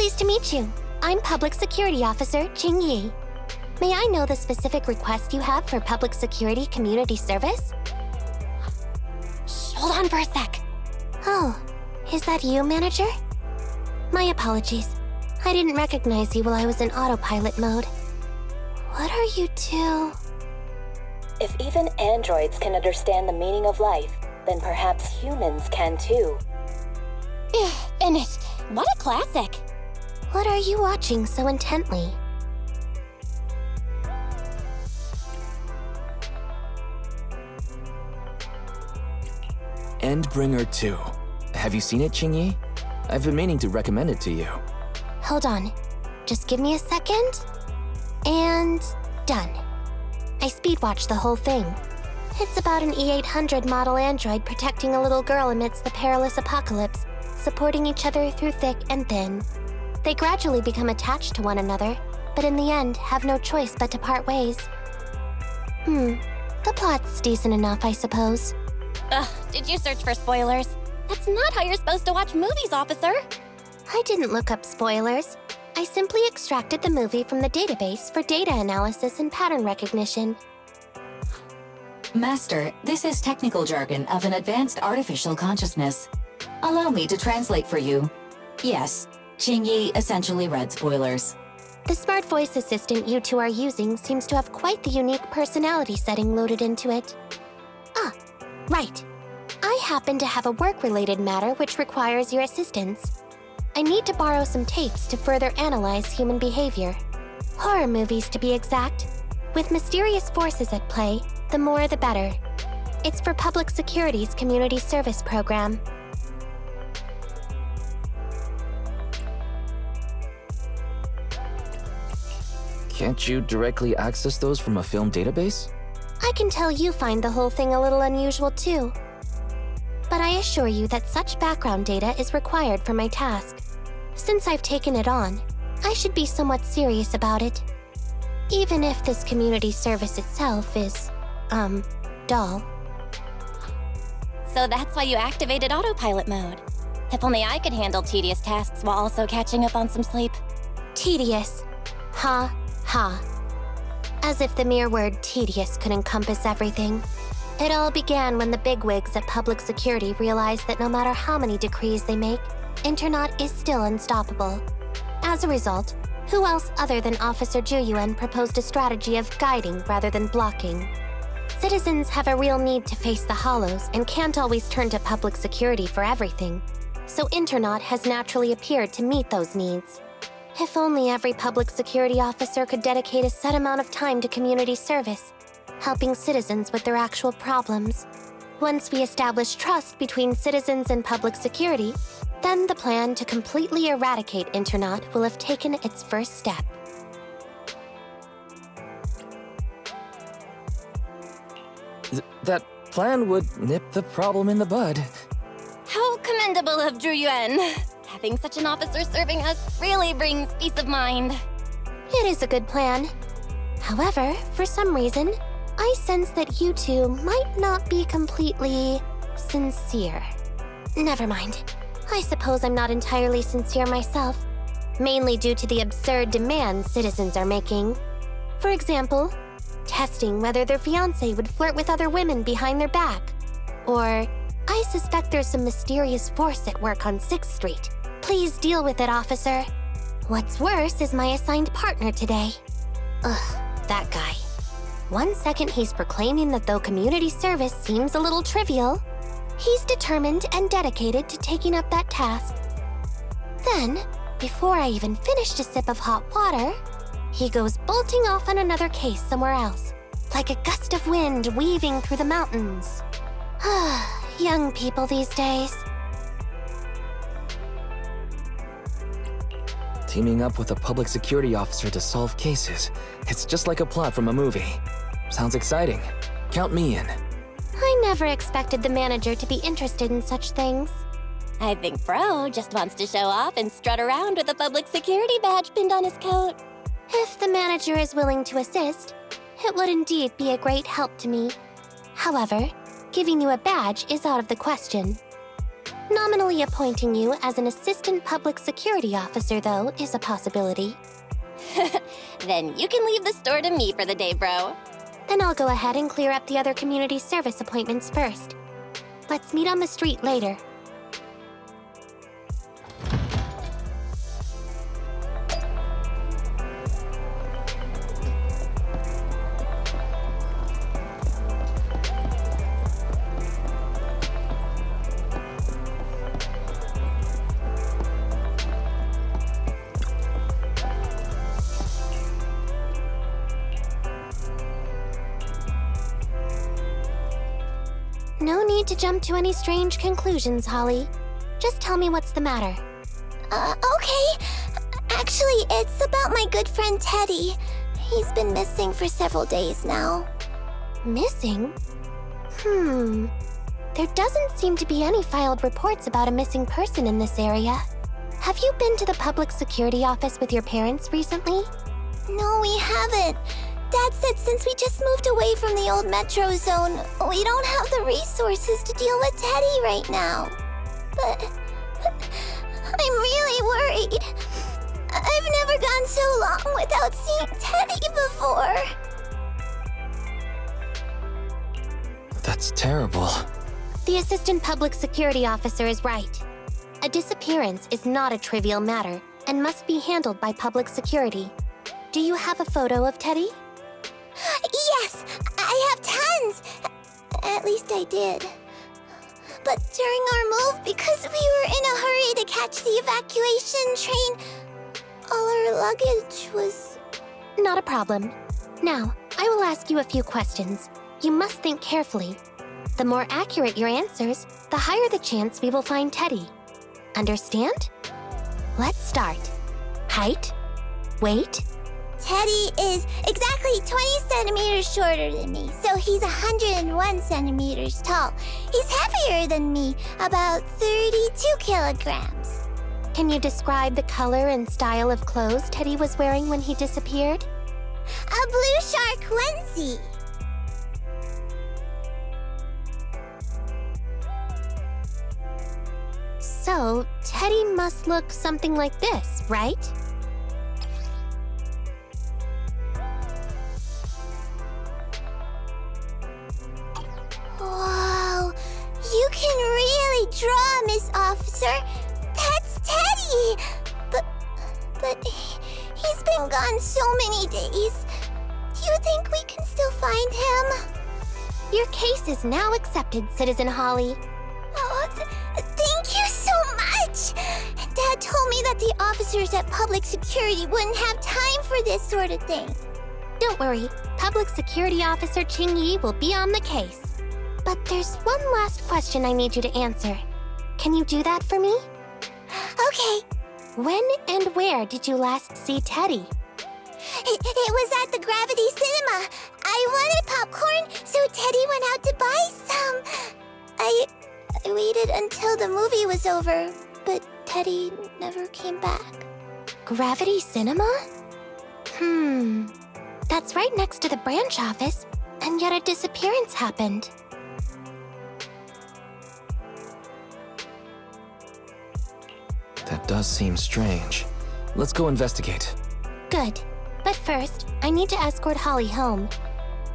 Pleased to meet you. I'm Public Security Officer Qingyi. May I know the specific request you have for public security community service? Shh, hold on for a sec. Oh, is that you, Manager? My apologies. I didn't recognize you while I was in autopilot mode. What are you two? If even androids can understand the meaning of life, then perhaps humans can too. Finished. What a classic. What are you watching so intently? Endbringer 2. Have you seen it, Qingyi? I've been meaning to recommend it to you. Hold on. Just give me a second. And done. I speed-watched the whole thing. It's about an E800 model android protecting a little girl amidst the perilous apocalypse, supporting each other through thick and thin. They gradually become attached to one another, but in the end have no choice but to part ways. The plot's decent enough, I suppose. Ugh, did you search for spoilers? That's not how you're supposed to watch movies, officer. I didn't look up spoilers. I simply extracted the movie from the database for data analysis and pattern recognition. Master, this is technical jargon of an advanced artificial consciousness. Allow me to translate for you. Yes, Qingyi essentially read spoilers. The smart voice assistant you two are using seems to have quite the unique personality setting loaded into it. Ah, right. I happen to have a work-related matter which requires your assistance. I need to borrow some tapes to further analyze human behavior. Horror movies, to be exact. With mysterious forces at play, the more the better. It's for Public Security's community service program. Can't you directly access those from a film database? I can tell you find the whole thing a little unusual too. But I assure you that such background data is required for my task. Since I've taken it on, I should be somewhat serious about it. Even if this community service itself is, dull. So that's why you activated autopilot mode. If only I could handle tedious tasks while also catching up on some sleep. Tedious. Ha, ha. As if the mere word tedious could encompass everything. It all began when the bigwigs at Public Security realized that no matter how many decrees they make, Internet is still unstoppable. As a result, who else other than Officer Juyuan proposed a strategy of guiding rather than blocking? Citizens have a real need to face the hollows and can't always turn to Public Security for everything. So Internet has naturally appeared to meet those needs. If only every Public Security officer could dedicate a set amount of time to community service, helping citizens with their actual problems. Once we establish trust between citizens and Public Security, then the plan to completely eradicate Internet will have taken its first step. That plan would nip the problem in the bud. How commendable of Juyuan. Having such an officer serving us really brings peace of mind. It is a good plan. However, for some reason, I sense that you two might not be completely sincere. Never mind. I suppose I'm not entirely sincere myself, mainly due to the absurd demands citizens are making. For example, testing whether their fiancé would flirt with other women behind their back. Or, I suspect there's some mysterious force at work on 6th Street. Please deal with it, officer. What's worse is my assigned partner today. Ugh, that guy. One second he's proclaiming that though community service seems a little trivial, he's determined and dedicated to taking up that task. Then, before I even finished a sip of hot water, he goes bolting off on another case somewhere else, like a gust of wind weaving through the mountains. Young people these days. Teaming up with a public security officer to solve cases. It's just like a plot from a movie. Sounds exciting. Count me in. I never expected the manager to be interested in such things. I think Bro just wants to show off and strut around with a public security badge pinned on his coat. If the manager is willing to assist, it would indeed be a great help to me. However, giving you a badge is out of the question. Nominally appointing you as an assistant public security officer, though, is a possibility. Then you can leave the store to me for the day, bro. Then I'll go ahead and clear up the other community service appointments first. Let's meet on the street later. No need to jump to any strange conclusions, Holly. Just tell me what's the matter. Okay. Actually, it's about my good friend Teddy. He's been missing for several days now. Missing? There doesn't seem to be any filed reports about a missing person in this area. Have you been to the public security office with your parents recently? No, we haven't. Dad said since we just moved away from the old metro zone, we don't have the resources to deal with Teddy right now. But I'm really worried. I've never gone so long without seeing Teddy before. That's terrible. The assistant public security officer is right. A disappearance is not a trivial matter and must be handled by public security. Do you have a photo of Teddy? Yes, I have tons. At least I did. But during our move, because we were in a hurry to catch the evacuation train, all our luggage was... Not a problem. Now, I will ask you a few questions. You must think carefully. The more accurate your answers, the higher the chance we will find Teddy. Understand? Let's start. Height? Weight? Teddy is exactly 20 centimeters shorter than me, so he's 101 centimeters tall. He's heavier than me, about 32 kilograms. Can you describe the color and style of clothes Teddy was wearing when he disappeared? A blue shark onesie. So, Teddy must look something like this, right? Whoa, you can really draw, Miss Officer. That's Teddy. But he's been gone so many days. Do you think we can still find him? Your case is now accepted, Citizen Holly. Oh, thank you so much. Dad told me that the officers at Public Security wouldn't have time for this sort of thing. Don't worry, Public Security Officer Qingyi will be on the case. But there's one last question I need you to answer. Can you do that for me? Okay. When and where did you last see Teddy? It was at the Gravity Cinema. I wanted popcorn, so Teddy went out to buy some. I waited until the movie was over, but Teddy never came back. Gravity Cinema? That's right next to the branch office, and yet a disappearance happened. That does seem strange. Let's go investigate. Good. But first, I need to escort Holly home.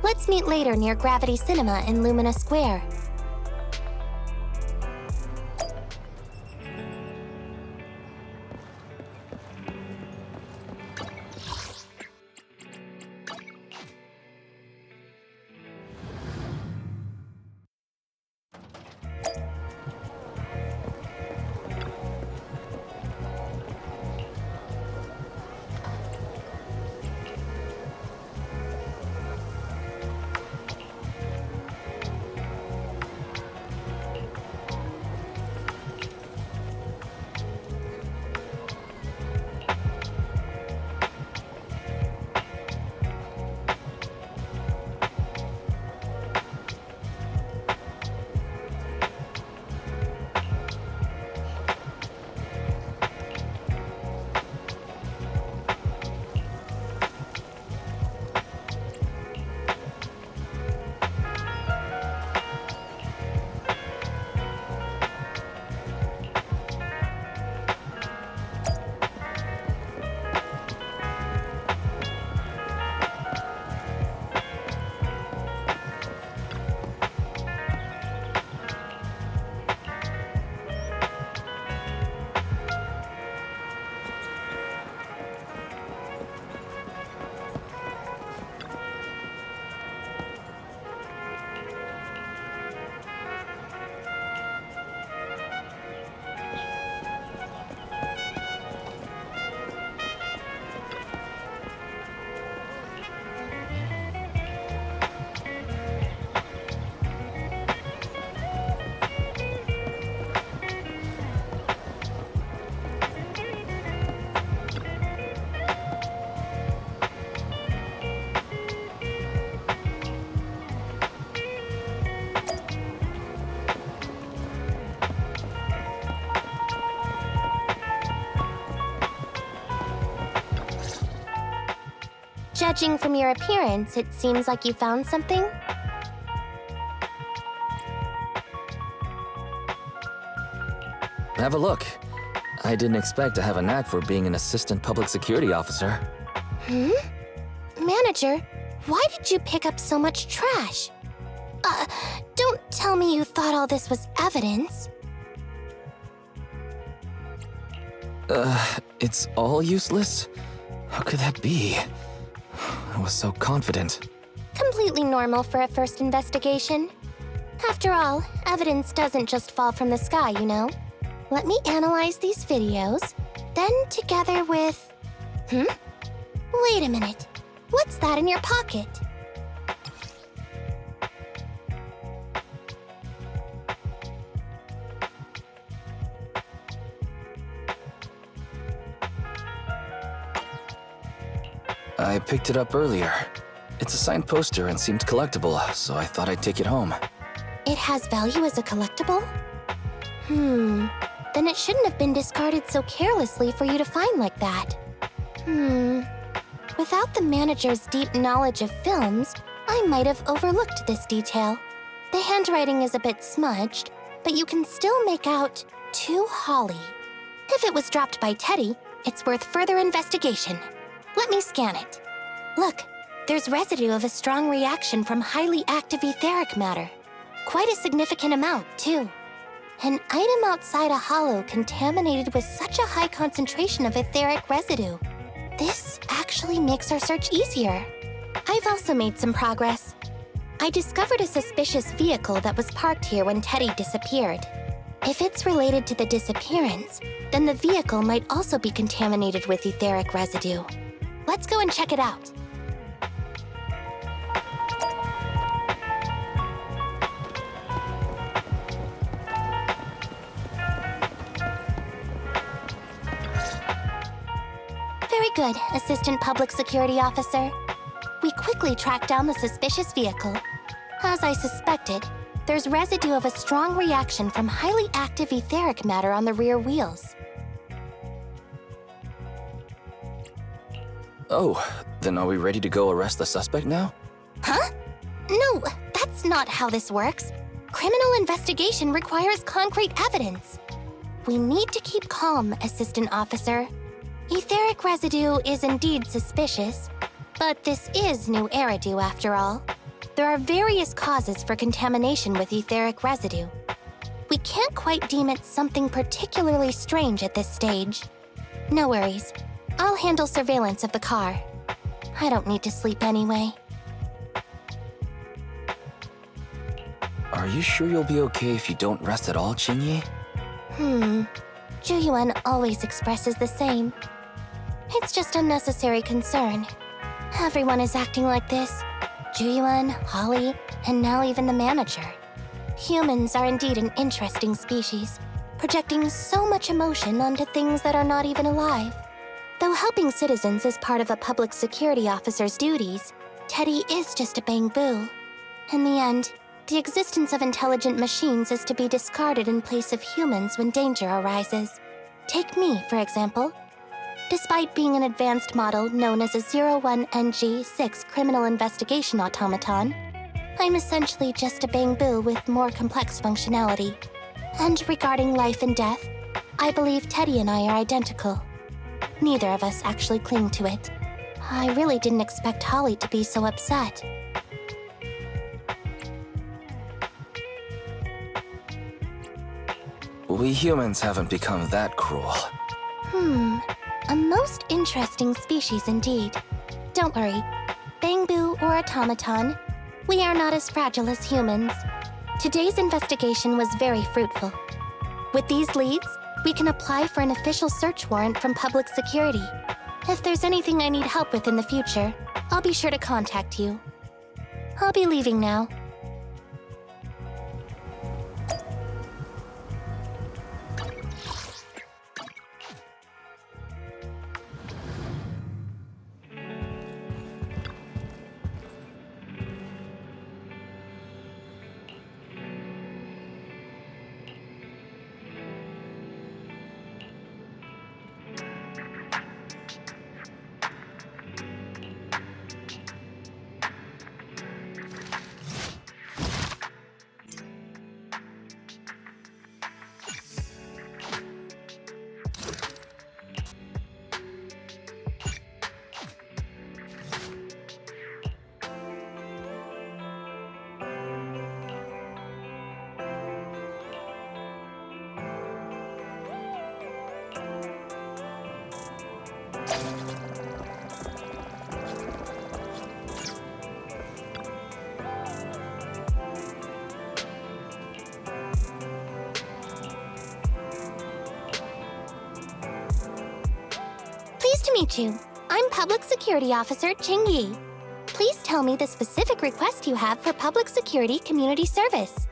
Let's meet later near Gravity Cinema in Lumina Square. Judging from your appearance, it seems like you found something. Have a look. I didn't expect to have a knack for being an assistant public security officer. Hmm? Manager, why did you pick up so much trash? Don't tell me you thought all this was evidence. It's all useless? How could that be? I was so confident. Completely normal for a first investigation. After all, evidence doesn't just fall from the sky, you know. Let me analyze these videos, then together with... Wait a minute. What's that in your pocket? I picked it up earlier. It's a signed poster and seemed collectible, so I thought I'd take it home. It has value as a collectible? Then it shouldn't have been discarded so carelessly for you to find like that. Without the manager's deep knowledge of films, I might have overlooked this detail. The handwriting is a bit smudged, but you can still make out "To Holly." If it was dropped by Teddy, it's worth further investigation. Let me scan it. Look, there's residue of a strong reaction from highly active etheric matter. Quite a significant amount, too. An item outside a hollow contaminated with such a high concentration of etheric residue. This actually makes our search easier. I've also made some progress. I discovered a suspicious vehicle that was parked here when Teddy disappeared. If it's related to the disappearance, then the vehicle might also be contaminated with etheric residue. Let's go and check it out. Very good, Assistant Public Security Officer. We quickly tracked down the suspicious vehicle. As I suspected, there's residue of a strong reaction from highly active etheric matter on the rear wheels. Oh, then are we ready to go arrest the suspect now? Huh? No, that's not how this works. Criminal investigation requires concrete evidence. We need to keep calm, Assistant Officer. Etheric residue is indeed suspicious, but this is new Eridu after all. There are various causes for contamination with etheric residue. We can't quite deem it something particularly strange at this stage. No worries. I'll handle surveillance of the car. I don't need to sleep anyway. Are you sure you'll be okay if you don't rest at all, Qingyi? Juyuan always expresses the same. It's just unnecessary concern. Everyone is acting like this. Juyuan, Holly, and now even the manager. Humans are indeed an interesting species, projecting so much emotion onto things that are not even alive. Though helping citizens is part of a public security officer's duties, Teddy is just a Bangboo. In the end, the existence of intelligent machines is to be discarded in place of humans when danger arises. Take me, for example. Despite being an advanced model known as a 01NG6 criminal investigation automaton, I'm essentially just a Bangboo with more complex functionality. And regarding life and death, I believe Teddy and I are identical. Neither of us actually cling to it. I really didn't expect Holly to be so upset. We humans haven't become that cruel. A most interesting species indeed. Don't worry. Bangboo or automaton, we are not as fragile as humans. Today's investigation was very fruitful. With these leads, we can apply for an official search warrant from public security. If there's anything I need help with in the future, I'll be sure to contact you. I'll be leaving now. Pleased to meet you. I'm Public Security Officer Qingyi. Please tell me the specific request you have for public security community service.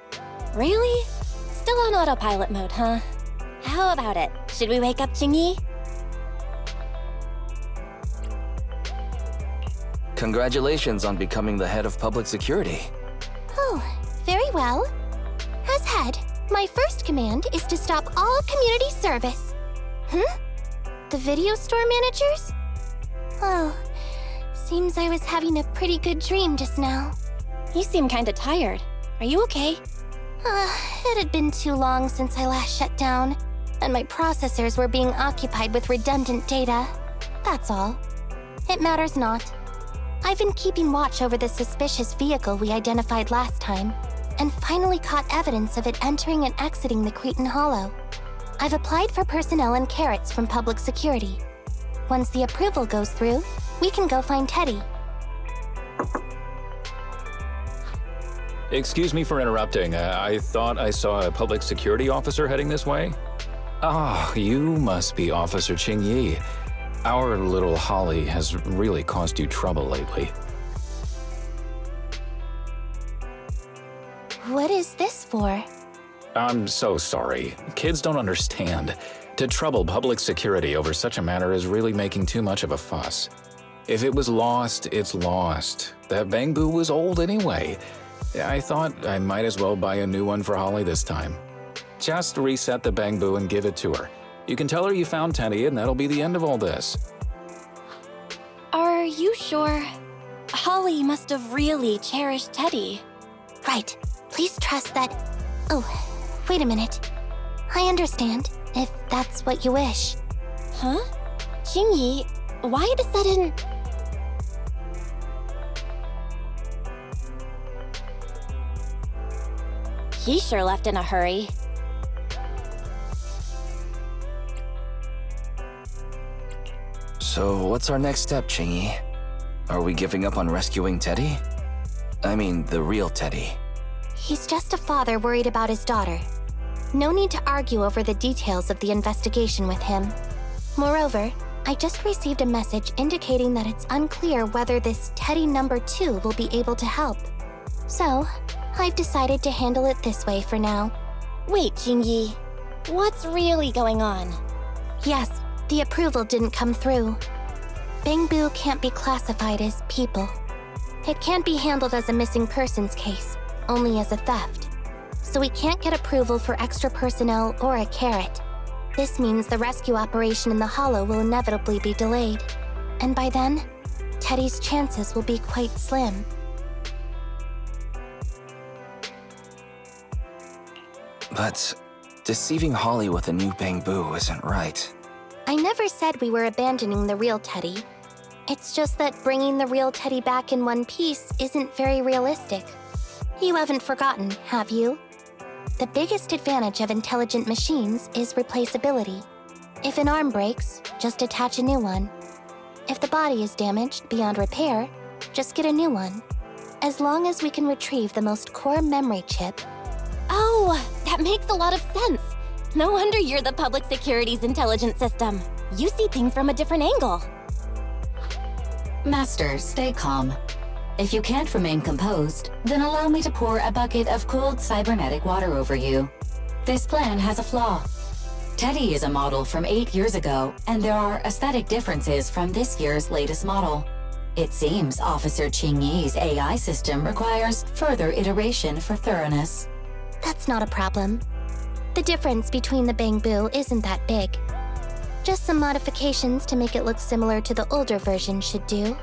Really? Still on autopilot mode, huh? How about it? Should we wake up Qingyi? Congratulations on becoming the head of public security. Oh, very well. As head, my first command is to stop all community service. The video store managers? Oh, seems I was having a pretty good dream just now. You seem kinda tired. Are you okay? It had been too long since I last shut down, and my processors were being occupied with redundant data. That's all. It matters not. I've been keeping watch over the suspicious vehicle we identified last time, and finally caught evidence of it entering and exiting the Cretan Hollow. I've applied for personnel and carrots from public security. Once the approval goes through, we can go find Teddy. Excuse me for interrupting. I thought I saw a public security officer heading this way. Ah, you must be Officer Qingyi. Our little Holly has really caused you trouble lately. What is this for? I'm so sorry. Kids don't understand. To trouble public security over such a matter is really making too much of a fuss. If it was lost, it's lost. That Bangboo was old anyway. I thought I might as well buy a new one for Holly this time. Just reset the Bangboo and give it to her. You can tell her you found Teddy and that'll be the end of all this. Are you sure? Holly must have really cherished Teddy. Right. Please trust that... Oh, wait a minute. I understand, if that's what you wish. Huh? Qingyi, why the sudden... He sure left in a hurry. So what's our next step, Qingyi? Are we giving up on rescuing Teddy? I mean, the real Teddy. He's just a father worried about his daughter. No need to argue over the details of the investigation with him. Moreover, I just received a message indicating that it's unclear whether this Teddy number 2 will be able to help. So, I've decided to handle it this way for now. Wait, Qingyi. What's really going on? Yes, the approval didn't come through. Bangboo can't be classified as people. It can't be handled as a missing persons case, only as a theft. So we can't get approval for extra personnel or a carrot. This means the rescue operation in the Hollow will inevitably be delayed. And by then, Teddy's chances will be quite slim. But deceiving Holly with a new Bangboo isn't right. I never said we were abandoning the real Teddy. It's just that bringing the real Teddy back in one piece isn't very realistic. You haven't forgotten, have you? The biggest advantage of intelligent machines is replaceability. If an arm breaks, just attach a new one. If the body is damaged beyond repair, just get a new one. As long as we can retrieve the most core memory chip. Oh, that makes a lot of sense. No wonder you're the public security's intelligence system. You see things from a different angle. Master, stay calm. If you can't remain composed, then allow me to pour a bucket of cold cybernetic water over you. This plan has a flaw. Teddy is a model from 8 years ago, and there are aesthetic differences from this year's latest model. It seems Officer Qingyi's AI system requires further iteration for thoroughness. That's not a problem. The difference between the Bangboo isn't that big. Just some modifications to make it look similar to the older version should do.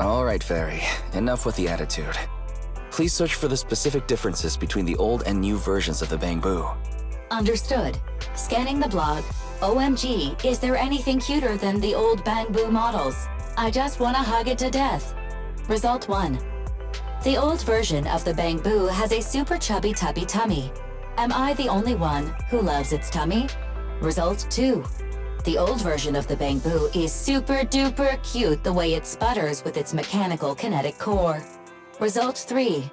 All right, Fairy. Enough with the attitude. Please search for the specific differences between the old and new versions of the Bangboo. Understood. Scanning the blog. OMG, is there anything cuter than the old Bangboo models? I just wanna hug it to death. Result 1. The old version of the Bangboo has a super chubby tubby tummy. Am I the only one who loves its tummy? Result 2. The old version of the Bangboo is super duper cute the way it sputters with its mechanical kinetic core. Result 3.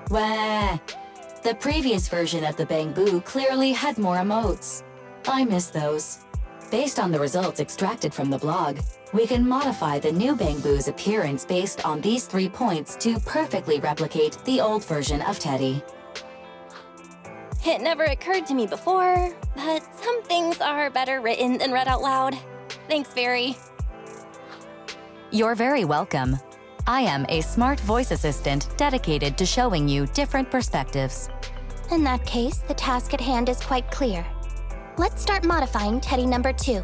Wah. The previous version of the Bangboo clearly had more emotes. I miss those. Based on the results extracted from the blog, we can modify the new Bangboo's appearance based on these 3 points to perfectly replicate the old version of Teddy. It never occurred to me before, but some things are better written than read out loud. Thanks, Fairy. You're very welcome. I am a smart voice assistant dedicated to showing you different perspectives. In that case, the task at hand is quite clear. Let's start modifying Teddy number 2.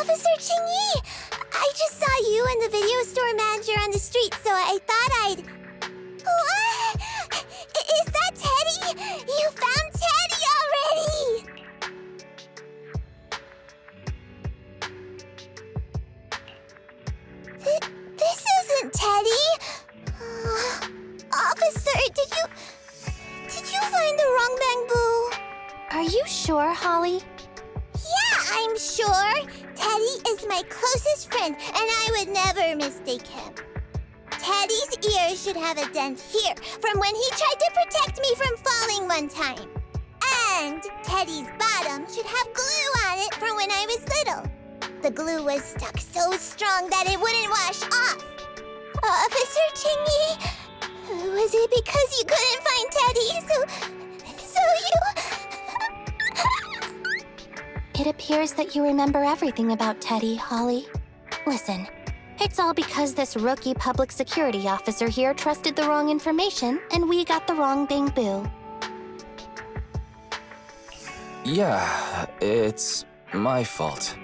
Officer Qingyi! I just saw you and the video store manager on the street, so I thought I'd... What? Is that Teddy? You found Teddy already! This isn't Teddy! Officer, did you find the wrong Bangboo? Are you sure, Holly? Yeah, I'm sure. Teddy is my closest friend, and I would never mistake him. Teddy's ear should have a dent here from when he tried to protect me from falling one time. And Teddy's bottom should have glue on it from when I was little. The glue was stuck so strong that it wouldn't wash off. Officer Qingyi, was it because you couldn't find Teddy, so you... It appears that you remember everything about Teddy, Holly. Listen, it's all because this rookie public security officer here trusted the wrong information, and we got the wrong Bangboo. Yeah, it's my fault.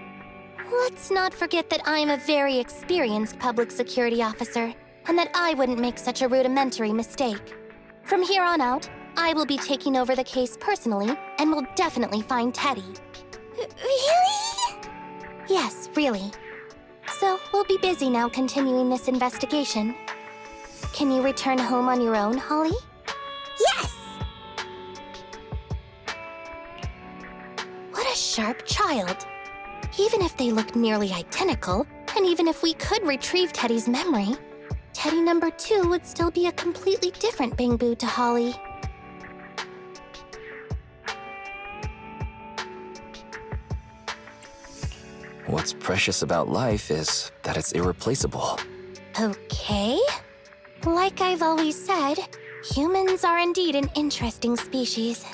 Let's not forget that I'm a very experienced public security officer, and that I wouldn't make such a rudimentary mistake. From here on out, I will be taking over the case personally, and will definitely find Teddy. Really? Yes, really. So, we'll be busy now continuing this investigation. Can you return home on your own, Holly? Yes! What a sharp child. Even if they look nearly identical, and even if we could retrieve Teddy's memory, Teddy number 2 would still be a completely different Bangboo to Holly. What's precious about life is that it's irreplaceable. Okay. Like I've always said, humans are indeed an interesting species.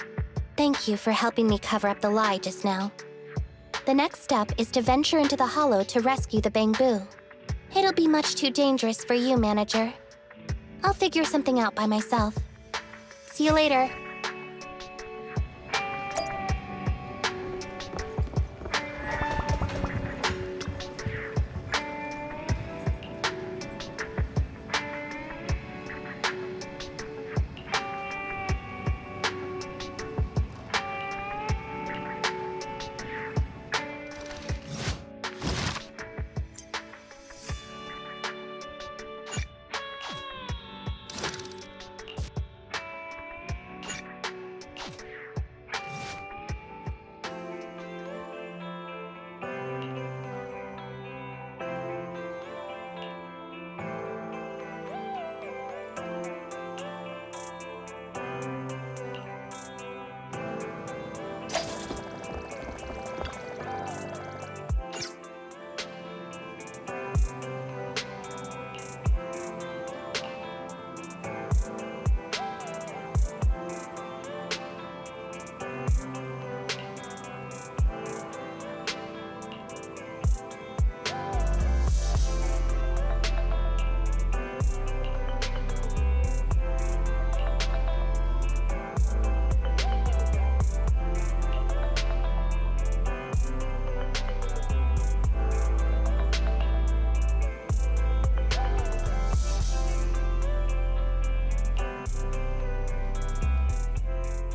Thank you for helping me cover up the lie just now. The next step is to venture into the hollow to rescue the Bangboo. It'll be much too dangerous for you, Manager. I'll figure something out by myself. See you later.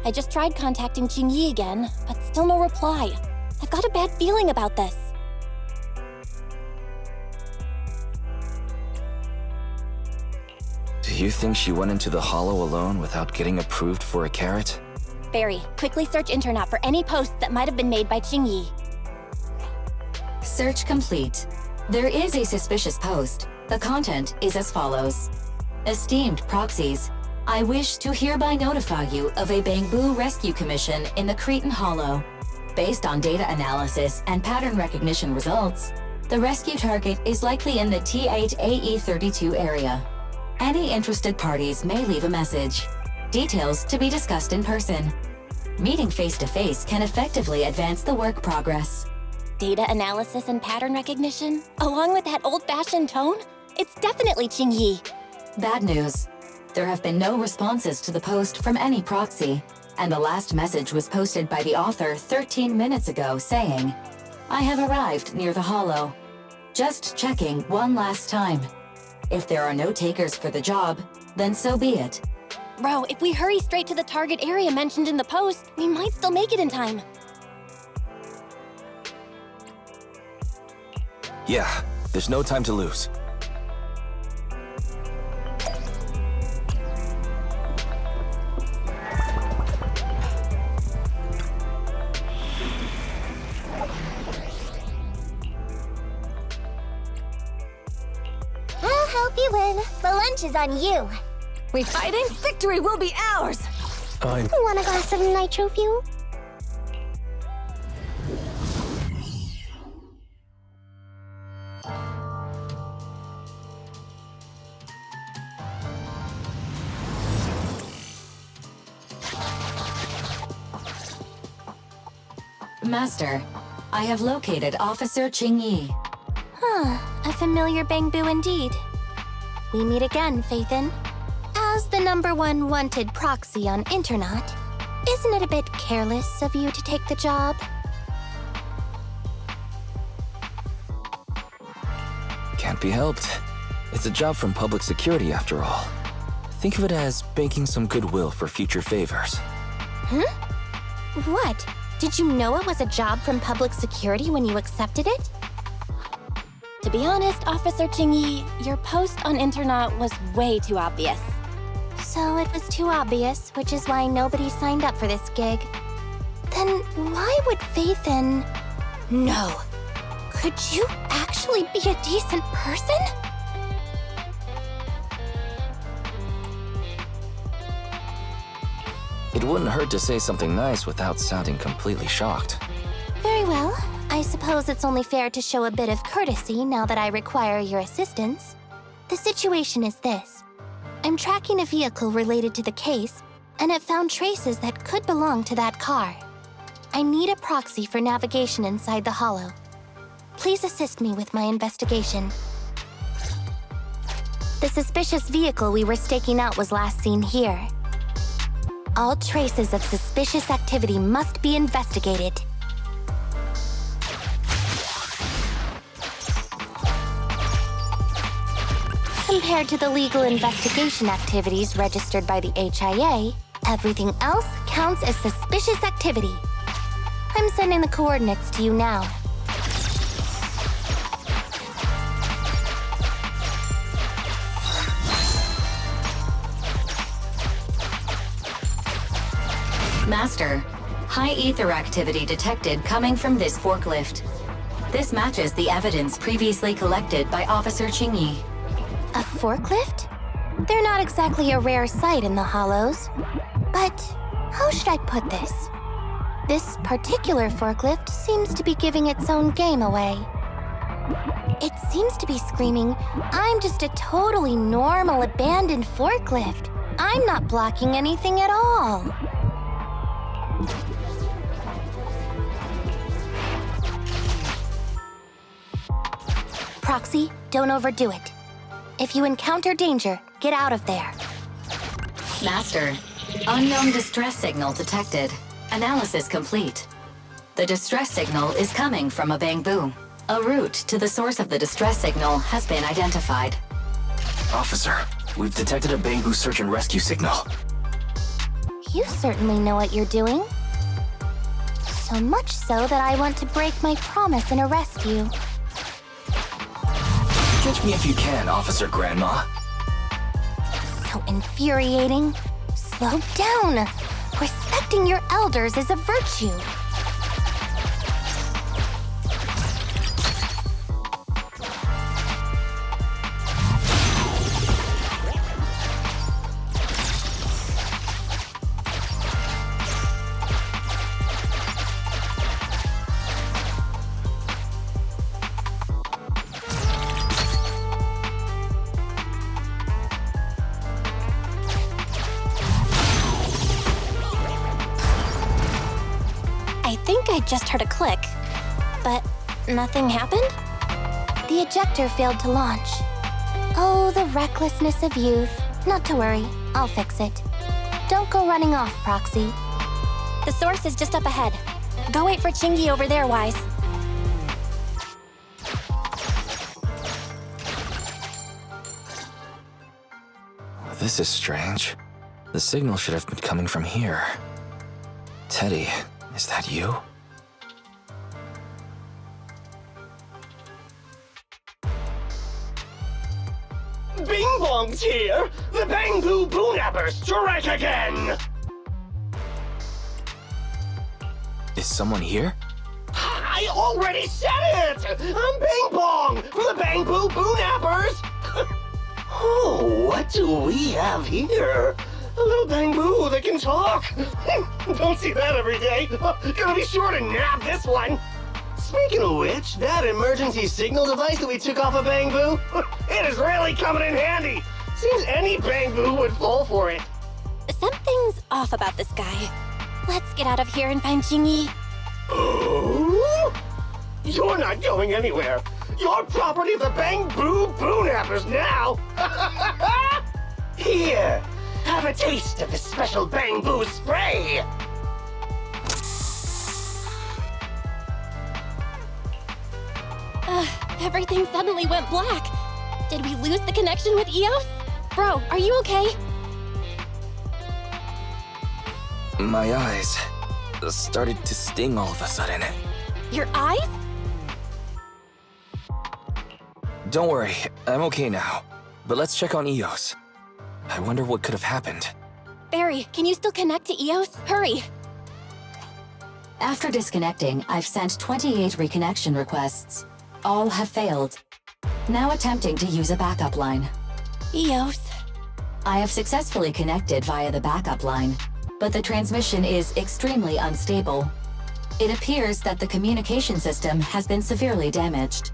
I just tried contacting Qingyi again, but still no reply. I've got a bad feeling about this. Do you think she went into the hollow alone without getting approved for a carrot? Barry, quickly search internet for any posts that might have been made by Qingyi. Search complete. There is a suspicious post. The content is as follows. Esteemed proxies, I wish to hereby notify you of a Bangboo rescue commission in the Cretan Hollow. Based on data analysis and pattern recognition results, the rescue target is likely in the T8AE32 area. Any interested parties may leave a message. Details to be discussed in person. Meeting face-to-face can effectively advance the work progress. Data analysis and pattern recognition? Along with that old-fashioned tone? It's definitely Qingyi. Bad news. There have been no responses to the post from any proxy, and the last message was posted by the author 13 minutes ago saying, I have arrived near the hollow. Just checking one last time. If there are no takers for the job, then so be it. Bro, if we hurry straight to the target area mentioned in the post, we might still make it in time. Yeah, there's no time to lose. I'll help you win. The lunch is on you. We fighting? Victory will be ours! Want a glass of nitro fuel? Master, I have located Officer Qingyi. A familiar Bangboo indeed. We meet again, Faithin. As the #1 wanted proxy on Internet, isn't it a bit careless of you to take the job? Can't be helped. It's a job from public security after all. Think of it as banking some goodwill for future favors. Huh? What? Did you know it was a job from public security when you accepted it? To be honest, Officer Qingyi, your post on Internet was way too obvious. So it was too obvious, which is why nobody signed up for this gig. Then why would Faithin... No. Could you actually be a decent person? It wouldn't hurt to say something nice without sounding completely shocked. Very well. I suppose it's only fair to show a bit of courtesy now that I require your assistance. The situation is this. I'm tracking a vehicle related to the case, and it found traces that could belong to that car. I need a proxy for navigation inside the hollow. Please assist me with my investigation. The suspicious vehicle we were staking out was last seen here. All traces of suspicious activity must be investigated. Compared to the legal investigation activities registered by the HIA, everything else counts as suspicious activity. I'm sending the coordinates to you now. Master, high ether activity detected coming from this forklift. This matches the evidence previously collected by Officer Qingyi. A forklift? They're not exactly a rare sight in the Hollows. But how should I put this? This particular forklift seems to be giving its own game away. It seems to be screaming, "I'm just a totally normal abandoned forklift. I'm not blocking anything at all." Proxy, don't overdo it. If you encounter danger, get out of there. Master, unknown distress signal detected. Analysis complete. The distress signal is coming from a Bangboo. A route to the source of the distress signal has been identified. Officer, we've detected a Bangboo search and rescue signal. You certainly know what you're doing. So much so that I want to break my promise and arrest you. Catch me if you can, Officer Grandma. So infuriating. Slow down. Respecting your elders is a virtue. I think I just heard a click, but nothing happened? The ejector failed to launch. Oh, the recklessness of youth. Not to worry, I'll fix it. Don't go running off, Proxy. The source is just up ahead. Go wait for Qingyi over there, Wise. This is strange. The signal should have been coming from here. Teddy, is that you? Bing Bong's here! The Bangboo Boonappers strike again! Is someone here? I already said it! I'm Bing Bong from the Bangboo Boonappers! Oh, what do we have here? A little Bangboo that can talk! Don't see that every day! Gonna be sure to nab this one! Speaking of which, that emergency signal device that we took off of Bangboo, it is really coming in handy! Seems any Bangboo would fall for it. Something's off about this guy. Let's get out of here and find Qingyi. Oh? You're not going anywhere. You're property of the Bangboo Boonappers now. Here, have a taste of this special Bangboo spray. Everything suddenly went black. Did we lose the connection with Eos? Bro, are you okay? My eyes started to sting all of a sudden. Your eyes? Don't worry, I'm okay now. But let's check on Eos. I wonder what could have happened. Barry, can you still connect to Eos? Hurry! After disconnecting, I've sent 28 reconnection requests. All have failed. Now attempting to use a backup line. Eos. I have successfully connected via the backup line, but the transmission is extremely unstable. It appears that the communication system has been severely damaged.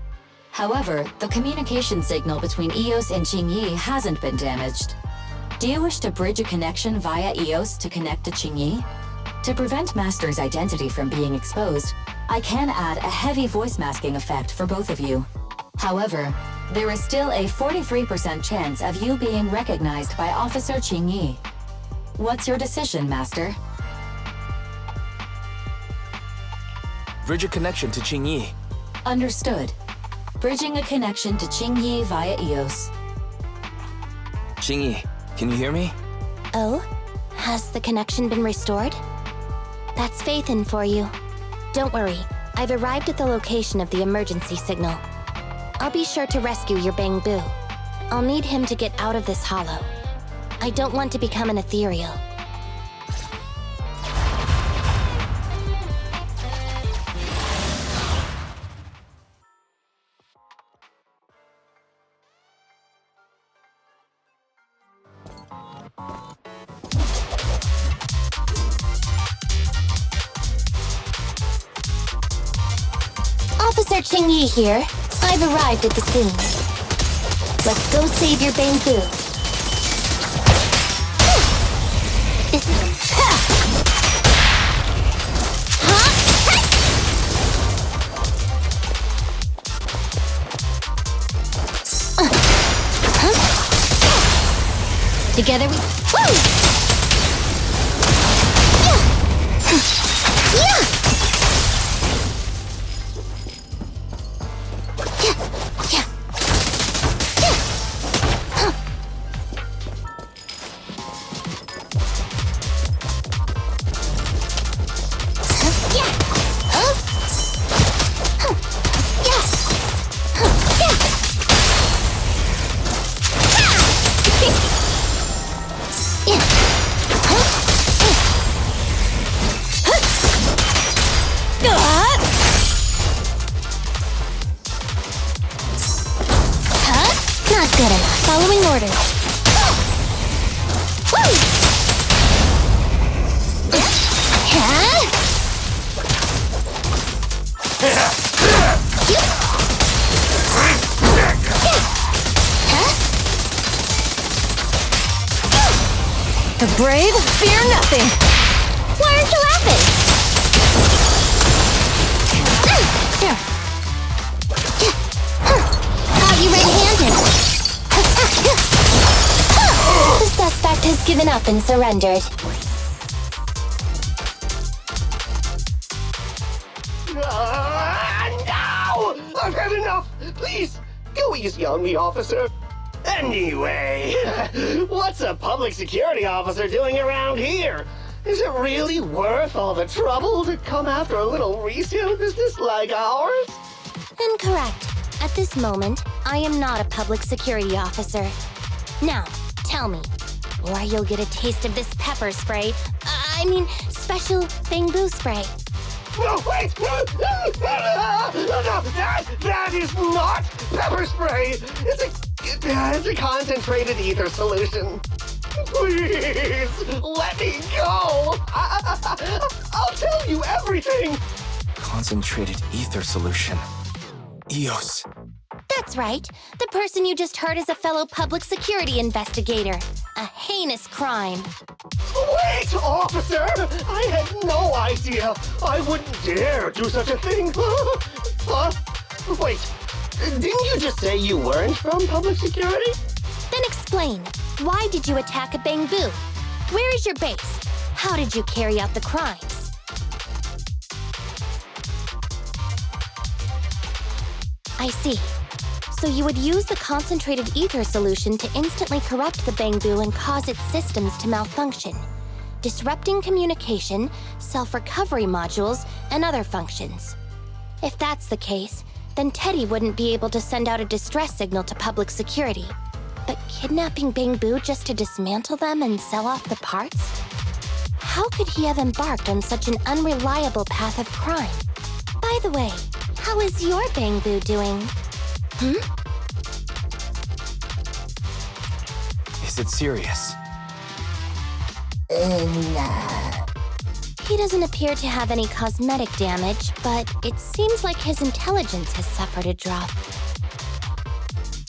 However, the communication signal between Eos and Qingyi hasn't been damaged. Do you wish to bridge a connection via Eos to connect to Qingyi? To prevent Master's identity from being exposed, I can add a heavy voice masking effect for both of you. However, there is still a 43% chance of you being recognized by Officer Qingyi. What's your decision, Master? Bridge a connection to Qingyi. Understood. Bridging a connection to Qingyi via Eos. Qingyi, can you hear me? Oh? Has the connection been restored? That's Faithin for you. Don't worry, I've arrived at the location of the emergency signal. I'll be sure to rescue your Bangboo. I'll need him to get out of this hollow. I don't want to become an ethereal. Officer Qingyi here. I've arrived at the scene. Let's go save your Bangboo. Together we... Not good enough. Following orders. The brave fear nothing. Why aren't you laughing? Caught you red-handed. The suspect has given up and surrendered. No! I've had enough! Please, go easy on me, officer. Anyway, what's a public security officer doing around here? Is it really worth all the trouble to come after a little resale business like ours? Incorrect. At this moment, I am not a public security officer. Now, tell me, or you'll get a taste of this pepper spray. I mean, special Bangboo spray. No, wait! No, that is not pepper spray! It's a concentrated ether solution. Please, let me go! I'll tell you everything! Concentrated ether solution. Eos. That's right. The person you just heard is a fellow public security investigator. A heinous crime. Wait, officer! I had no idea! I wouldn't dare do such a thing! Huh? Wait, didn't you just say you weren't from public security? Then explain. Why did you attack a Bangboo? Where is your base? How did you carry out the crimes? I see. So you would use the concentrated ether solution to instantly corrupt the Bangboo and cause its systems to malfunction, disrupting communication, self-recovery modules, and other functions. If that's the case, then Teddy wouldn't be able to send out a distress signal to public security. But kidnapping Bangboo just to dismantle them and sell off the parts? How could he have embarked on such an unreliable path of crime? By the way, how is your Bangboo doing? Is it serious? He doesn't appear to have any cosmetic damage, but it seems like his intelligence has suffered a drop.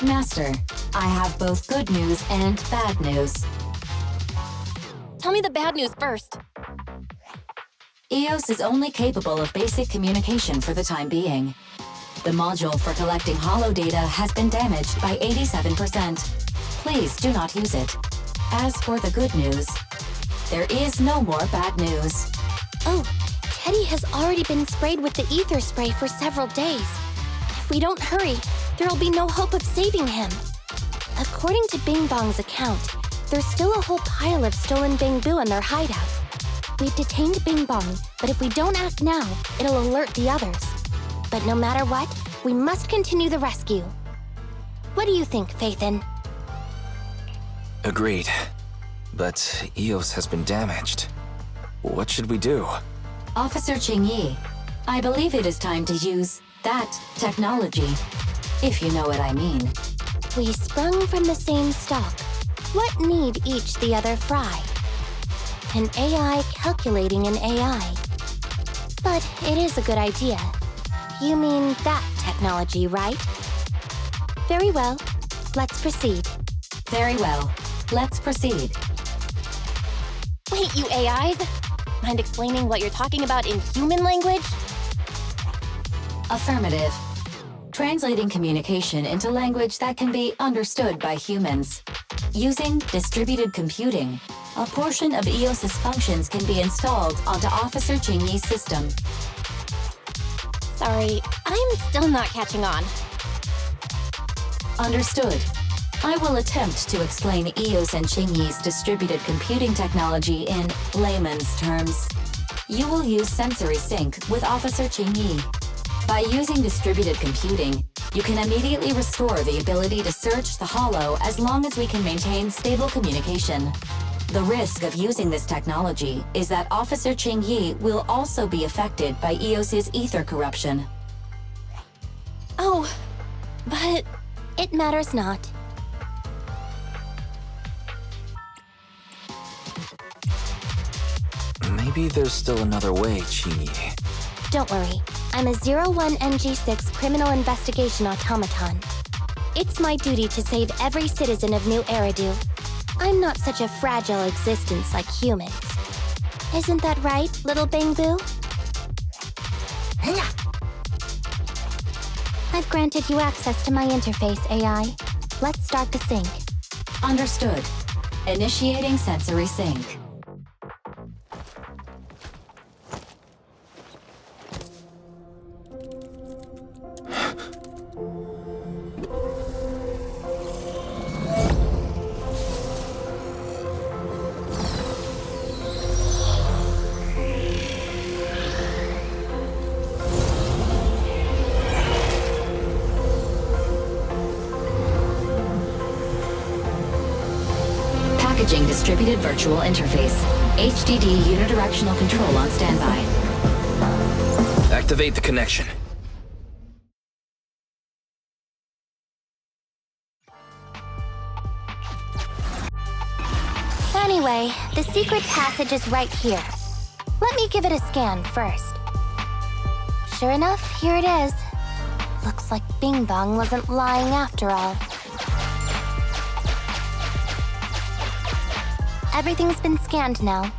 Master, I have both good news and bad news. Tell me the bad news first. EOS is only capable of basic communication for the time being. The module for collecting holo data has been damaged by 87%. Please do not use it. As for the good news, there is no more bad news. Oh, Teddy has already been sprayed with the ether spray for several days. If we don't hurry, there'll be no hope of saving him. According to Bing Bong's account, there's still a whole pile of stolen Bangboo in their hideout. We've detained Bing Bong, but if we don't act now, it'll alert the others. But no matter what, we must continue the rescue. What do you think, Faithin? Agreed. But EOS has been damaged. What should we do? Officer Qingyi, I believe it is time to use that technology, if you know what I mean. We sprung from the same stock. What need each the other fry? An AI calculating an AI. But it is a good idea. You mean that technology, right? Very well. Let's proceed. Very well. Let's proceed. Wait, you AIs? Mind explaining what you're talking about in human language? Affirmative. Translating communication into language that can be understood by humans. Using distributed computing, a portion of EOS's functions can be installed onto Officer Qingyi's system. Sorry, I'm still not catching on. Understood. I will attempt to explain EOS and Qingyi's distributed computing technology in layman's terms. You will use sensory sync with Officer Qingyi. By using distributed computing, you can immediately restore the ability to search the holo as long as we can maintain stable communication. The risk of using this technology is that Officer Qingyi will also be affected by EOS's ether corruption. Oh, but... It matters not. Maybe there's still another way, Qingyi. Don't worry. I'm a 01NG6 criminal investigation automaton. It's my duty to save every citizen of New Eridu. I'm not such a fragile existence like humans. Isn't that right, little Bangboo? I've granted you access to my interface, AI. Let's start the sync. Understood. Initiating sensory sync. Packaging distributed virtual interface. HDD unidirectional control on standby. Activate the connection. Anyway, the secret passage is right here. Let me give it a scan first. Sure enough, here it is. Looks like Bing Bong wasn't lying after all. Everything's been scanned now.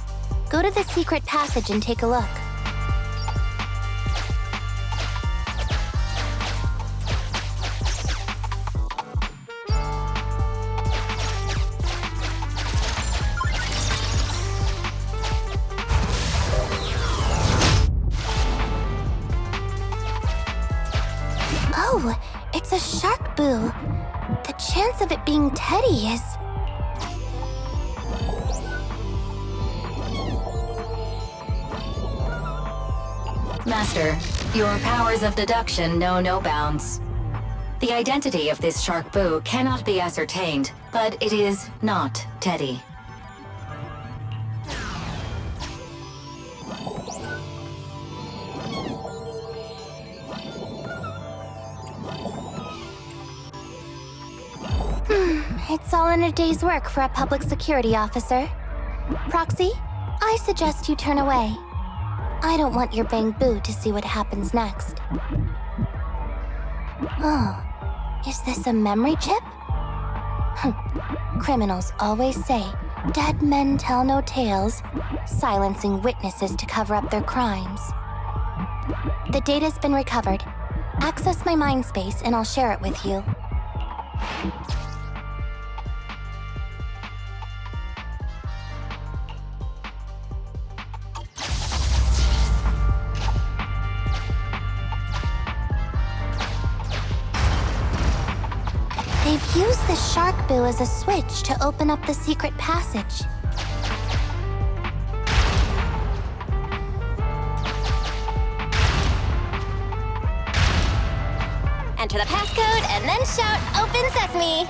Go to the secret passage and take a look. Oh, it's a shark boo. The chance of it being Teddy is... Master, your powers of deduction know no bounds. The identity of this shark boo cannot be ascertained, but it is not Teddy. It's all in a day's work for a public security officer. Proxy, I suggest you turn away. I don't want your Bangboo to see what happens next. Oh, is this a memory chip? Criminals always say, dead men tell no tales, silencing witnesses to cover up their crimes. The data's been recovered. Access my mind space and I'll share it with you. They've used the shark boo as a switch to open up the secret passage. Enter the passcode and then shout, "Open Sesame!"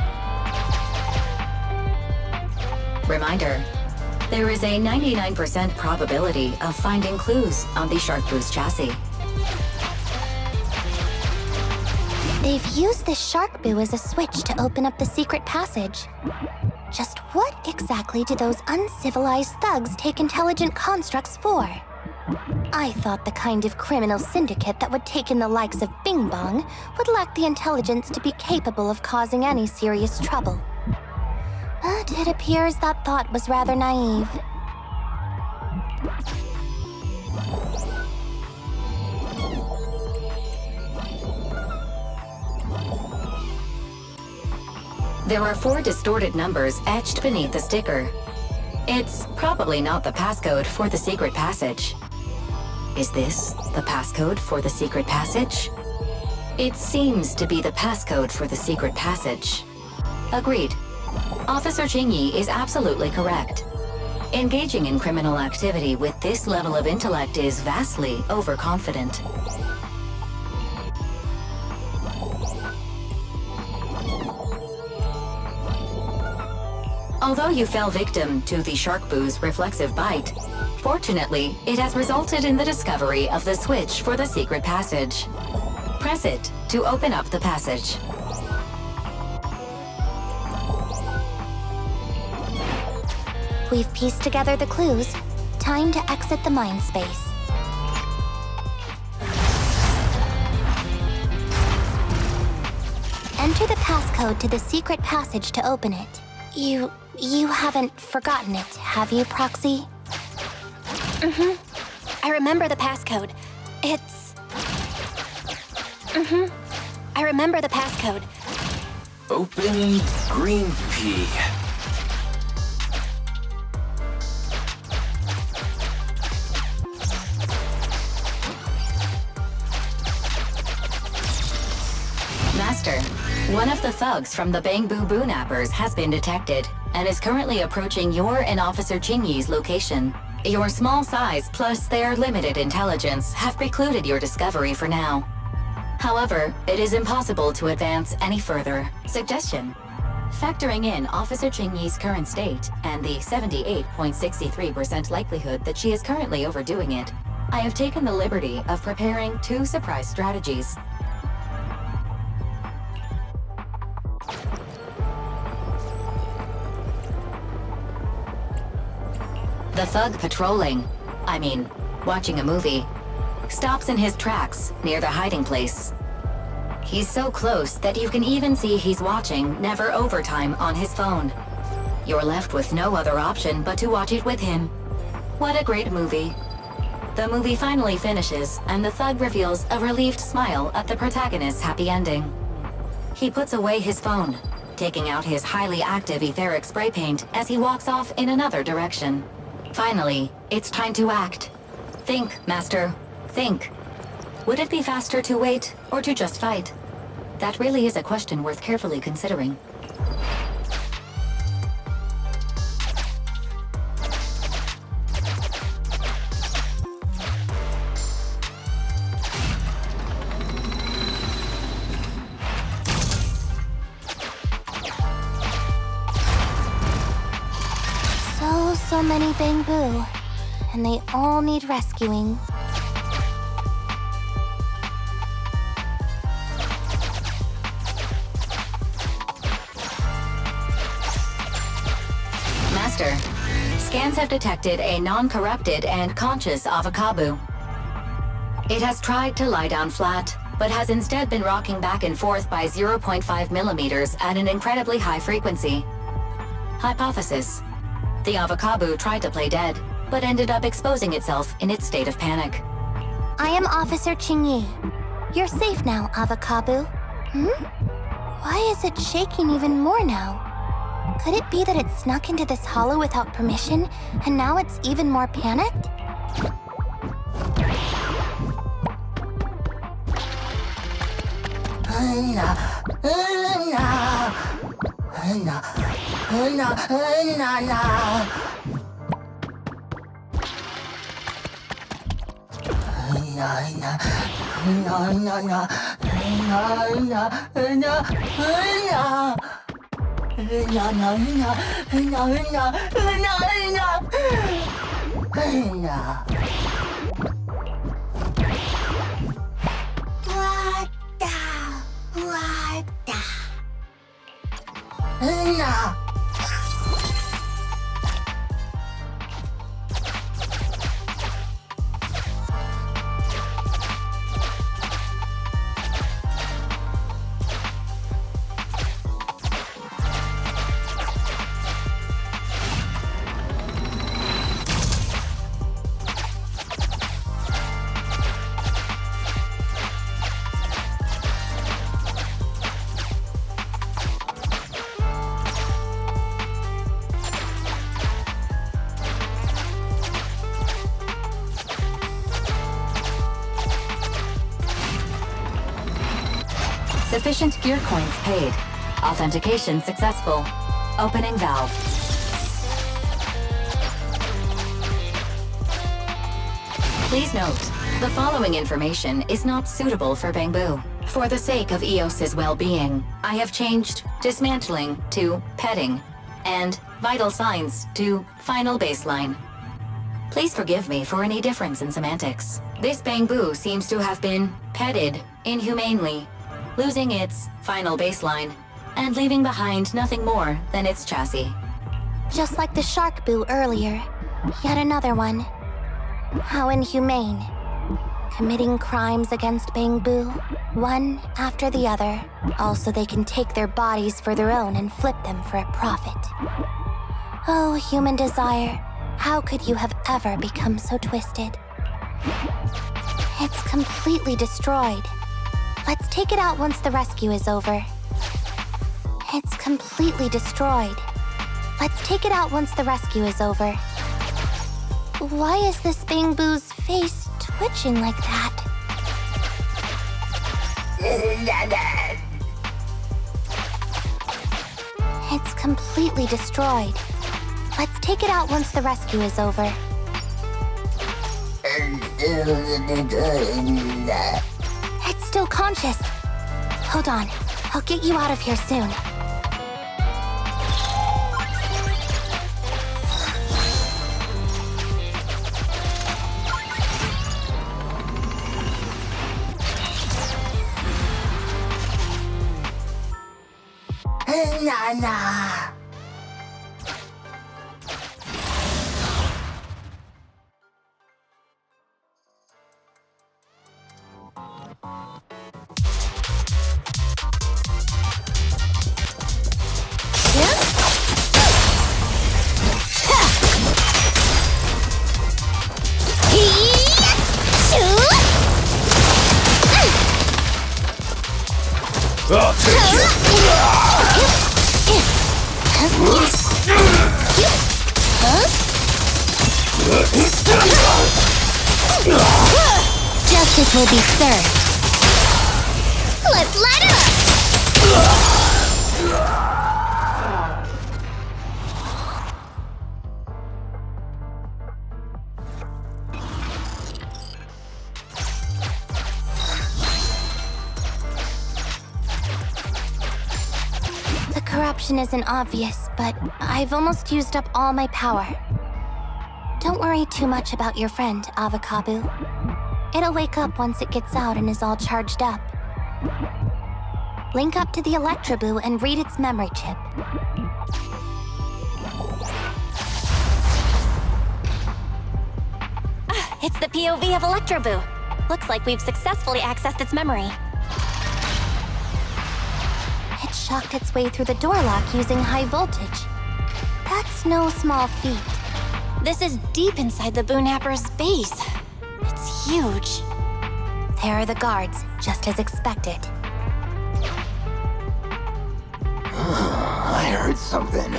Reminder, there is a 99% probability of finding clues on the shark boo's chassis. They've used the shark boo as a switch to open up the secret passage. Just what exactly do those uncivilized thugs take intelligent constructs for? I thought the kind of criminal syndicate that would take in the likes of Bing Bong would lack the intelligence to be capable of causing any serious trouble. But it appears that thought was rather naive. There are 4 distorted numbers etched beneath the sticker. It's probably not the passcode for the secret passage. Is this the passcode for the secret passage? It seems to be the passcode for the secret passage. Agreed. Officer Qingyi is absolutely correct. Engaging in criminal activity with this level of intellect is vastly overconfident. Although you fell victim to the shark boo's reflexive bite, fortunately, it has resulted in the discovery of the switch for the secret passage. Press it to open up the passage. We've pieced together the clues. Time to exit the mind space. Enter the passcode to the secret passage to open it. You haven't forgotten it, have you, Proxy? I remember the passcode. It's... I remember the passcode. Open green pea. Master, one of the thugs from the Bangboo Boo-nappers has been detected and is currently approaching your and Officer Qingyi's location. Your small size plus their limited intelligence have precluded your discovery for now. However, it is impossible to advance any further. Suggestion: factoring in Officer Qingyi's current state and the 78.63% likelihood that she is currently overdoing it, I have taken the liberty of preparing 2 surprise strategies. The thug patrolling, watching a movie, stops in his tracks near the hiding place. He's so close that you can even see he's watching Never Overtime on his phone. You're left with no other option but to watch it with him. What a great movie. The movie finally finishes, and the thug reveals a relieved smile at the protagonist's happy ending. He puts away his phone, taking out his highly active etheric spray paint as he walks off in another direction. Finally, it's time to act. Think, Master. Think. Would it be faster to wait or to just fight? That really is a question worth carefully considering. So many Bangboo, and they all need rescuing. Master, scans have detected a non-corrupted and conscious Avocabo. It has tried to lie down flat, but has instead been rocking back and forth by 0.5 millimeters at an incredibly high frequency. Hypothesis: the Avocabo tried to play dead, but ended up exposing itself in its state of panic. I am Officer Qingyi. You're safe now, Avocabo. Why is it shaking even more now? Could it be that it snuck into this hollow without permission, and now it's even more panicked? Sufficient gear coins paid. Authentication successful. Opening valve. Please note, the following information is not suitable for Bangboo. For the sake of EOS's well-being, I have changed dismantling to petting, and vital signs to final baseline. Please forgive me for any difference in semantics. This Bangboo seems to have been petted inhumanely, losing its final baseline, and leaving behind nothing more than its chassis. Just like the shark boo earlier. Yet another one. How inhumane. Committing crimes against Bangboo, one after the other. Also, they can take their bodies for their own and flip them for a profit. Oh, human desire, how could you have ever become so twisted? It's completely destroyed. Let's take it out once the rescue is over. It's completely destroyed. Let's take it out once the rescue is over. Why is this Bangboo's face twitching like that? It's completely destroyed. Let's take it out once the rescue is over. It's still conscious. Hold on. I'll get you out of here soon. Nana. will be served. Let's light up! The corruption isn't obvious, but I've almost used up all my power. Don't worry too much about your friend, Avakabu. It'll wake up once it gets out and is all charged up. Link up to the Electroboo and read its memory chip. It's the POV of Electroboo. Looks like we've successfully accessed its memory. It shocked its way through the door lock using high voltage. That's no small feat. This is deep inside the Boonapper's base. It's huge. There are the guards, just as expected. I heard something.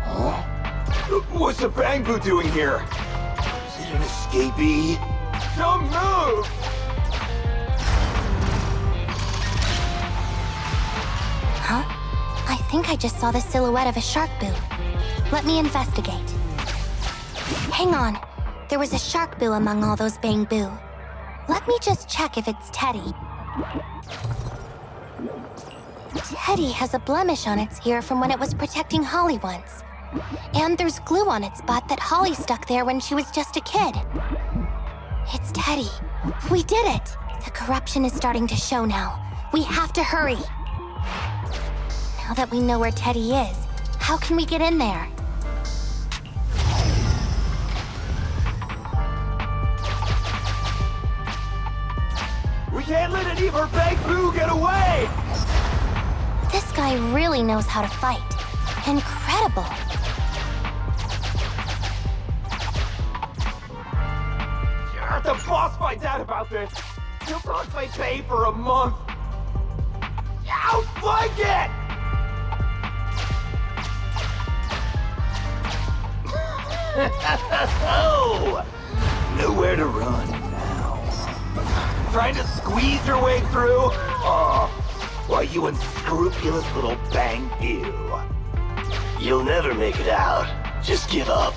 Huh? What's the Bangboo doing here? Is it an escapee? Don't move! Huh? I think I just saw the silhouette of a shark boo. Let me investigate. Hang on. There was a shark boo among all those Bangboo. Let me just check if it's Teddy. Teddy has a blemish on its ear from when it was protecting Holly once. And there's glue on its butt that Holly stuck there when she was just a kid. It's Teddy. We did it! The corruption is starting to show now. We have to hurry. Now that we know where Teddy is, how can we get in there? We can't let any of our Bangboo get away! This guy really knows how to fight. Incredible. Yeah, the boss finds out about this. He'll cross my pay for a month. I don't like it! Oh, nowhere to run now. Trying to squeeze your way through? Oh, why, you unscrupulous little Bangboo. You'll never make it out. Just give up.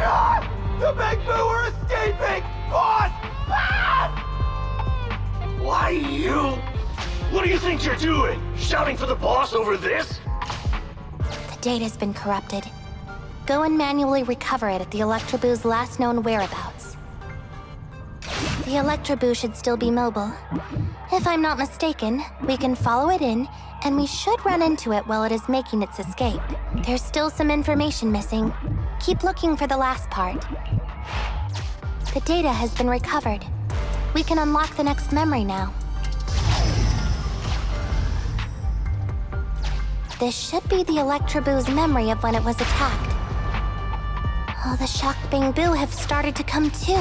Ah! The Bangboo are escaping! Boss! Ah! Why, you? What do you think you're doing? Shouting for the boss over this? The data's been corrupted. Go and manually recover it at the Electroboo's last known whereabouts. The Electroboo should still be mobile. If I'm not mistaken, we can follow it in, and we should run into it while it is making its escape. There's still some information missing. Keep looking for the last part. The data has been recovered. We can unlock the next memory now. This should be the Electroboo's memory of when it was attacked. Oh, the shocked Bangboo have started to come too.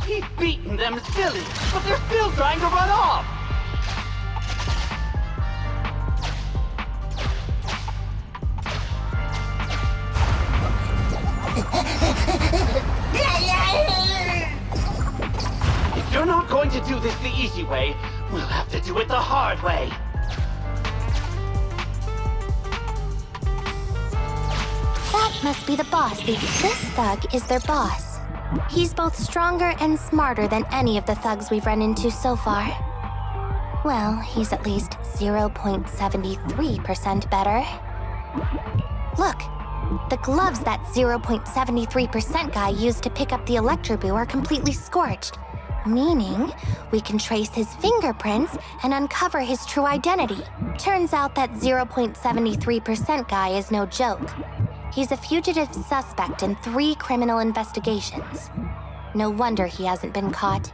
He's beaten them silly, but they're still trying to run off! If you're not going to do this the easy way, we'll have to do it the hard way. That must be the boss. This thug is their boss. He's both stronger and smarter than any of the thugs we've run into so far. Well, he's at least 0.73% better. Look, the gloves that 0.73% guy used to pick up the Electroboo are completely scorched, meaning we can trace his fingerprints and uncover his true identity. Turns out that 0.73% guy is no joke. He's a fugitive suspect in 3 criminal investigations. No wonder he hasn't been caught.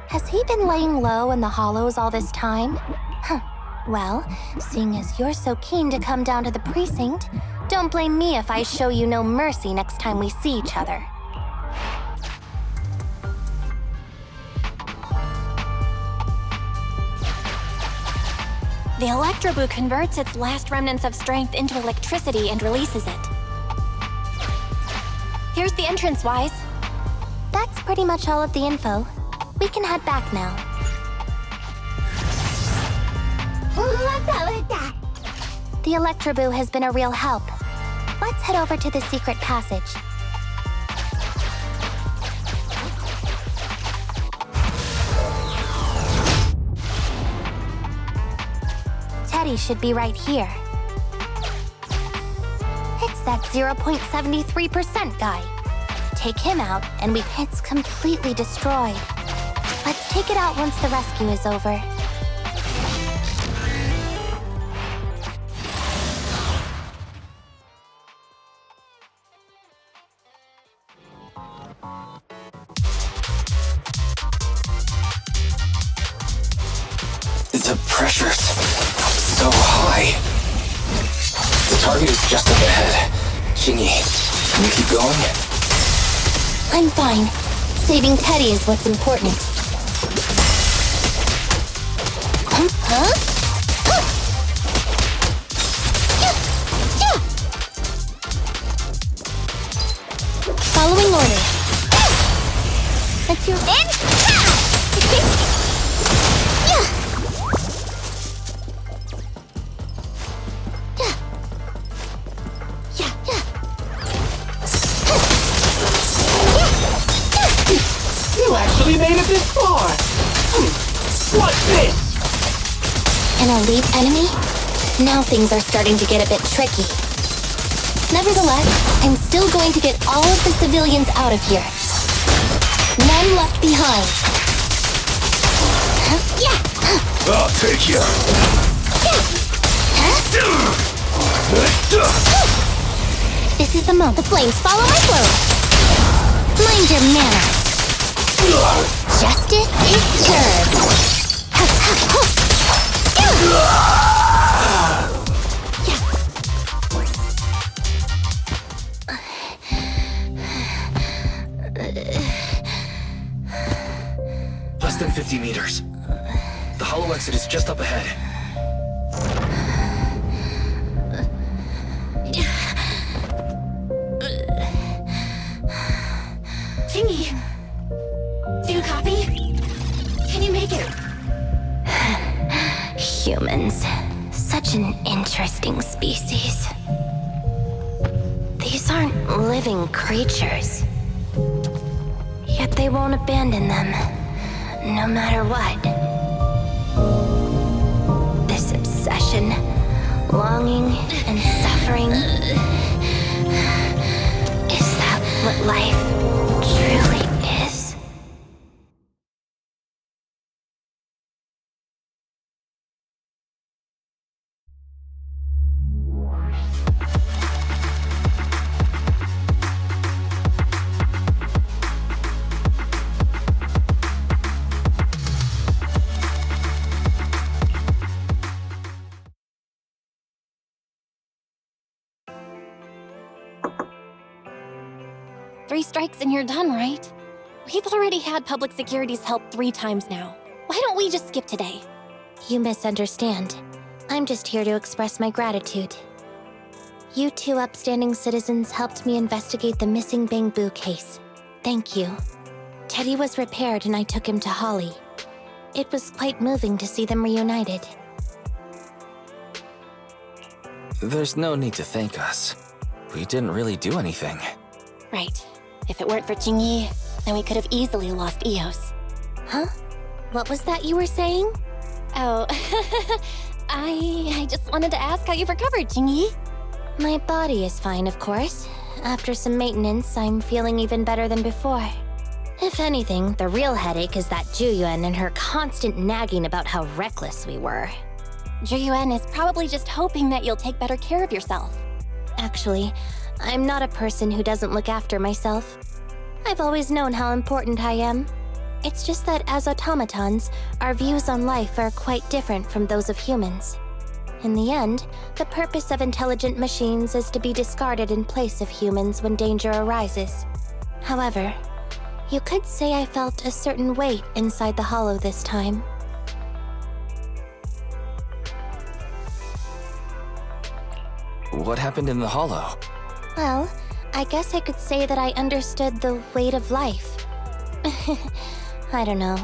Has he been laying low in the hollows all this time? Huh. Well, seeing as you're so keen to come down to the precinct, don't blame me if I show you no mercy next time we see each other. The Electroboo converts its last remnants of strength into electricity and releases it. Here's the entrance, Wise. That's pretty much all of the info. We can head back now. The Electroboo has been a real help. Let's head over to the secret passage. Teddy should be right here. It's that 0.73% guy. Take him out, and it's completely destroyed. Let's take it out once the rescue is over. The pressure's so high. The target is just up ahead. Qingyi, can you keep going? I'm fine. Saving Teddy is what's important. Huh? Following orders. That's your You actually made it this far! What's this? An elite enemy? Now things are starting to get a bit tricky. Nevertheless, I'm still going to get all of the civilians out of here. None left behind. I'll take you! This is the moment. The flames follow my flow. Mind your manners. Justice is served. Less than 50 meters. The hollow exit is just up ahead. Qingyi, do you copy? Can you make it? Humans. Such an interesting species. These aren't living creatures. Yet they won't abandon them, no matter what. This obsession, longing, and suffering. Is that what life truly is? Three strikes and you're done, right? We've already had public security's help 3 times now. Why don't we just skip today? You misunderstand. I'm just here to express my gratitude. You 2 upstanding citizens helped me investigate the missing Bangboo case. Thank you. Teddy was repaired and I took him to Holly. It was quite moving to see them reunited. There's no need to thank us. We didn't really do anything. Right. If it weren't for Qingyi, then we could have easily lost Eos. Huh? What was that you were saying? Oh, I just wanted to ask how you've recovered, Qingyi. My body is fine, of course. After some maintenance, I'm feeling even better than before. If anything, the real headache is that Juyuan and her constant nagging about how reckless we were. Juyuan is probably just hoping that you'll take better care of yourself. Actually, I'm not a person who doesn't look after myself. I've always known how important I am. It's just that as automatons, our views on life are quite different from those of humans. In the end, the purpose of intelligent machines is to be discarded in place of humans when danger arises. However, you could say I felt a certain weight inside the hollow this time. What happened in the hollow? Well, I guess I could say that I understood the weight of life. I don't know.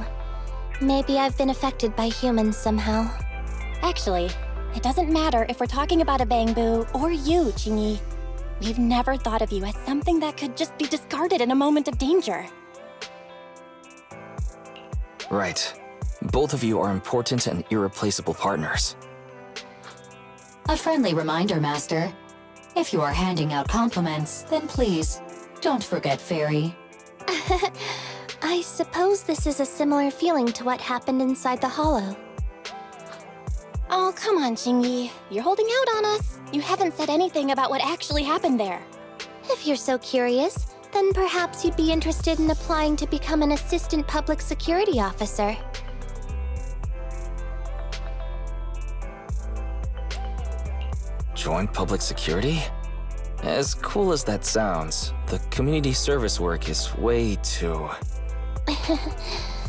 Maybe I've been affected by humans somehow. Actually, it doesn't matter if we're talking about a Bangboo or you, Qingyi. We've never thought of you as something that could just be discarded in a moment of danger. Right. Both of you are important and irreplaceable partners. A friendly reminder, Master. If you are handing out compliments, then please, don't forget Fairy. I suppose this is a similar feeling to what happened inside the hollow. Oh, come on, Qingyi. You're holding out on us. You haven't said anything about what actually happened there. If you're so curious, then perhaps you'd be interested in applying to become an assistant public security officer. Join public security? As cool as that sounds, the community service work is way too...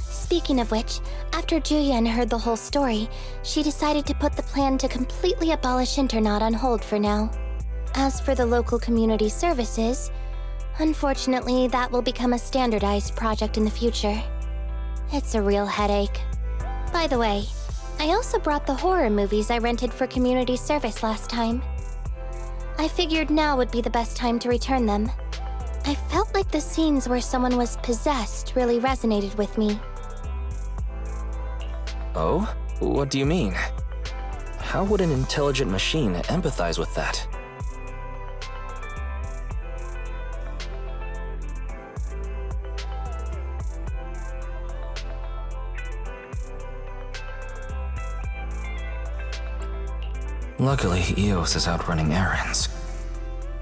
Speaking of which, after Juyen heard the whole story, she decided to put the plan to completely abolish Internaut on hold for now. As for the local community services, unfortunately, that will become a standardized project in the future. It's a real headache. By the way, I also brought the horror movies I rented for community service last time. I figured now would be the best time to return them. I felt like the scenes where someone was possessed really resonated with me. Oh? What do you mean? How would an intelligent machine empathize with that? Luckily, Eos is out running errands.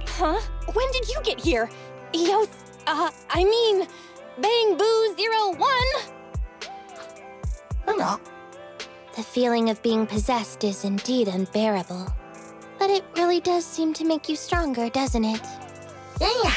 Huh? When did you get here? Eos, I mean, Bangboo 01? Hello. The feeling of being possessed is indeed unbearable. But it really does seem to make you stronger, doesn't it? Yeah.